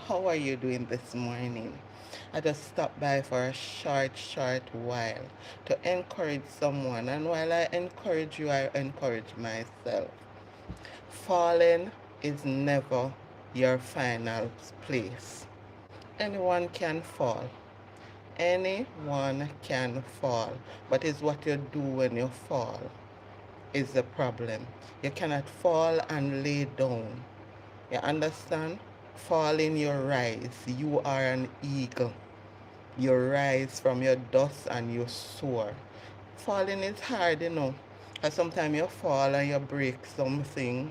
How are you doing this morning? I just stopped by for a short while to encourage someone, and while I encourage you, I encourage myself. Falling is never your final place. Anyone can fall. Anyone can fall, but it's what you do when you fall is the problem. You cannot fall and lay down. You understand? Falling, you rise. You are an eagle. You rise from your dust and you soar. Falling is hard, you know. Because sometimes you fall and you break something.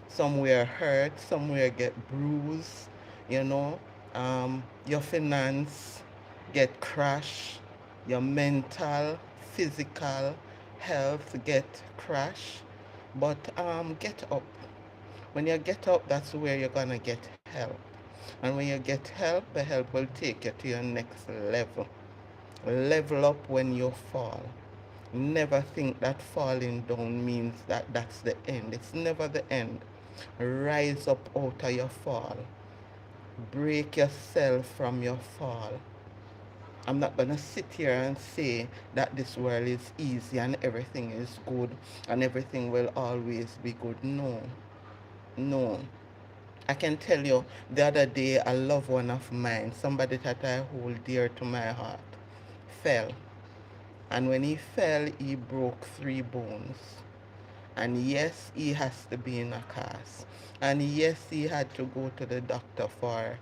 Somewhere hurt, somewhere get bruised, you know. Your finance get crushed. Your mental, physical health get crushed. But get up. When you get up, that's where you're gonna get help. And when you get help, the help will take you to your next level. Level up when you fall. Never think that falling down means that that's the end. It's never the end. Rise up out of your fall. Break yourself from your fall. I'm not going to sit here and say that this world is easy and everything is good and everything will always be good. No, no. I can tell you the other day a loved one of mine, somebody that I hold dear to my heart, fell. And when he fell, he broke 3 bones. And yes, he has to be in a cast. And yes, he had to go to the doctor for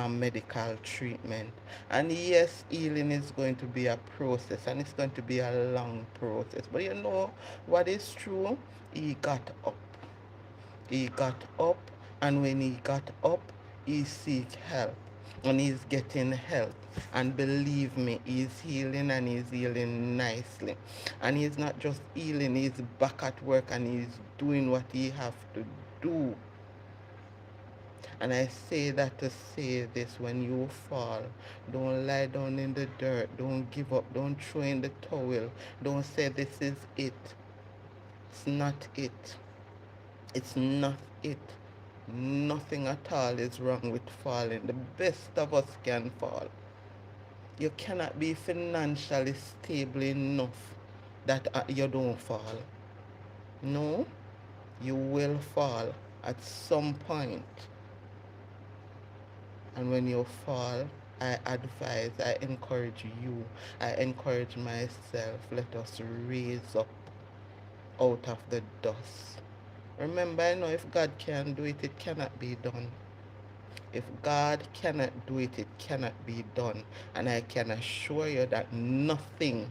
medical treatment. And yes, healing is going to be a process and it's going to be a long process. But you know what is true? He got up. He got up, and when he got up, he seek help, and he's getting help. And believe me, he's healing, and he's healing nicely. And he's not just healing; he's back at work, and he's doing what he have to do. And I say that to say this: when you fall, don't lie down in the dirt. Don't give up. Don't throw in the towel. Don't say this is it. It's not it. It's not it. Nothing at all is wrong with falling. The best of us can fall. You cannot be financially stable enough that you don't fall. No, you will fall at some point. And when you fall, I advise, I encourage you, I encourage myself, let us raise up out of the dust. Remember, I know if God can do it, it cannot be done. If God cannot do it, it cannot be done. And I can assure you that nothing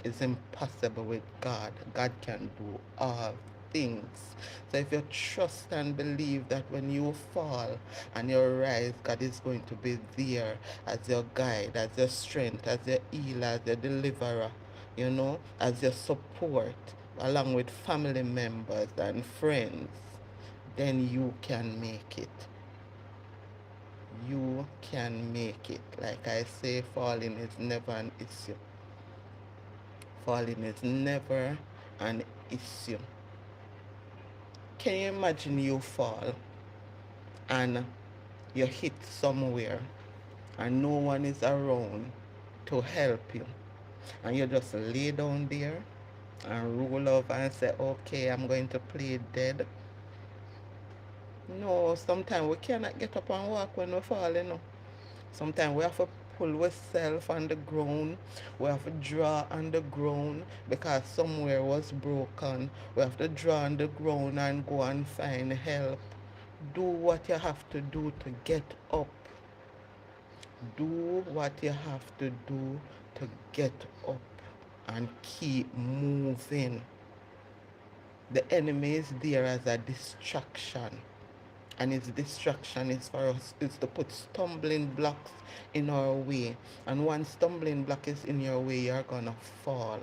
is impossible with God. God can do all things. So if you trust and believe that when you fall and you rise, God is going to be there as your guide, as your strength, as your healer, as your deliverer, as your support, along with family members and friends, then you can make it. You can make it. Like I say, falling is never an issue. Falling is never an issue. Can you imagine you fall and you hit somewhere and no one is around to help you, and you just lay down there and roll over and say, okay, I'm going to play dead? No, sometimes we cannot get up and walk when we fall, you know. Sometimes we have to pull ourselves on the ground. We have to draw on the ground because somewhere was broken. We have to draw on the ground and go and find help. Do what you have to do to get up. Do what you have to do to get up and keep moving. The enemy is there as a distraction, and its distraction is for us is to put stumbling blocks in our way. And one stumbling block is in your way, you're gonna fall.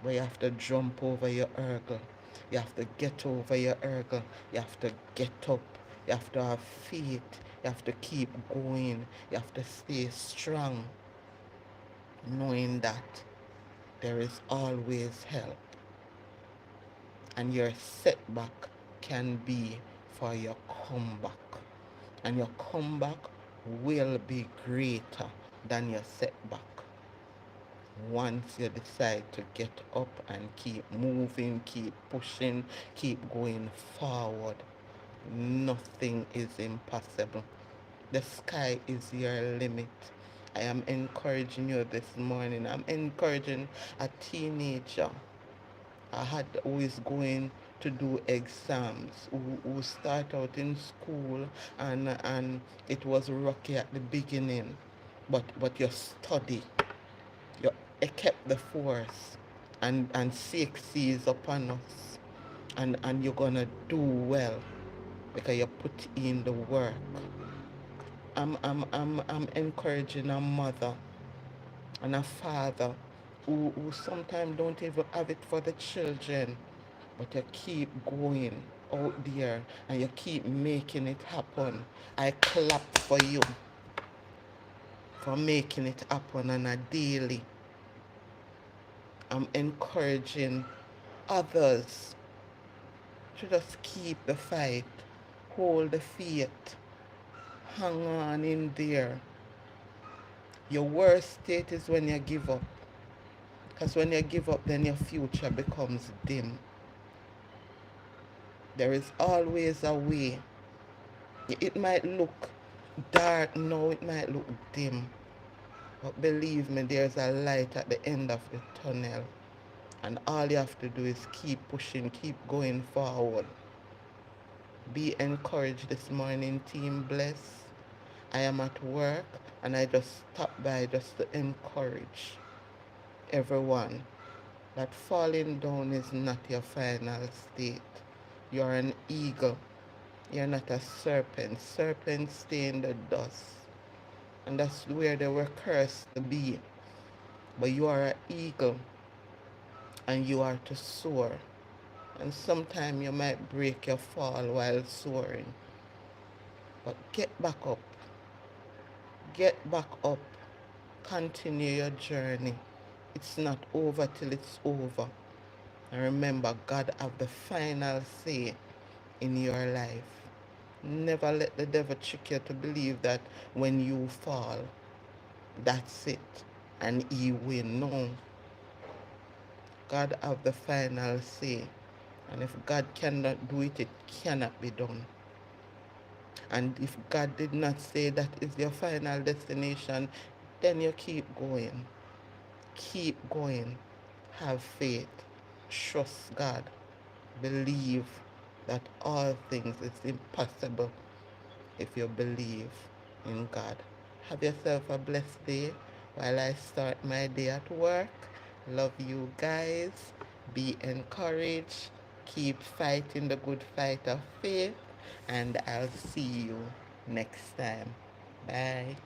But you have to jump over your hurdle. You have to get over your hurdle. You have to get up. You have to have faith. You have to keep going. You have to stay strong, knowing that there is always help. And your setback can be for your comeback. And your comeback will be greater than your setback once you decide to get up and keep moving, keep pushing, keep going forward. Nothing is impossible. The sky is your limit. I am encouraging you this morning. I'm encouraging a teenager who is going to do exams, who start out in school, and it was rocky at the beginning, but you study, you kept the force, and 6 is upon us, and you're gonna do well because you put in the work. I'm encouraging a mother and a father who sometimes don't even have it for the children, but you keep going out there and you keep making it happen. I clap for you for making it happen on a daily. I'm encouraging others to just keep the fight, hold the faith, hang on in there. Your worst state is when you give up. Because when you give up, then your future becomes dim. There is always a way. It might look dark now, it might look dim. But believe me, there's a light at the end of the tunnel. And all you have to do is keep pushing, keep going forward. Be encouraged this morning, team. Bless. I am at work and I just stopped by just to encourage everyone that falling down is not your final state. You're an eagle. You're not a serpent. Serpents stay in the dust. And that's where they were cursed to be. But you are an eagle and you are to soar. And sometimes you might break your fall while soaring. But get back up. Get back up. Continue your journey. It's not over till it's over. And remember, God have the final say in your life. Never let the devil trick you to believe that when you fall, that's it, and he will. No. God have the final say. And if God cannot do it, it cannot be done. And if God did not say that is your final destination, then you keep going. Keep going. Have faith. Trust God. Believe that all things is impossible if you believe in God. Have yourself a blessed day while I start my day at work. Love you guys. Be encouraged. Keep fighting the good fight of faith. And I'll see you next time. Bye.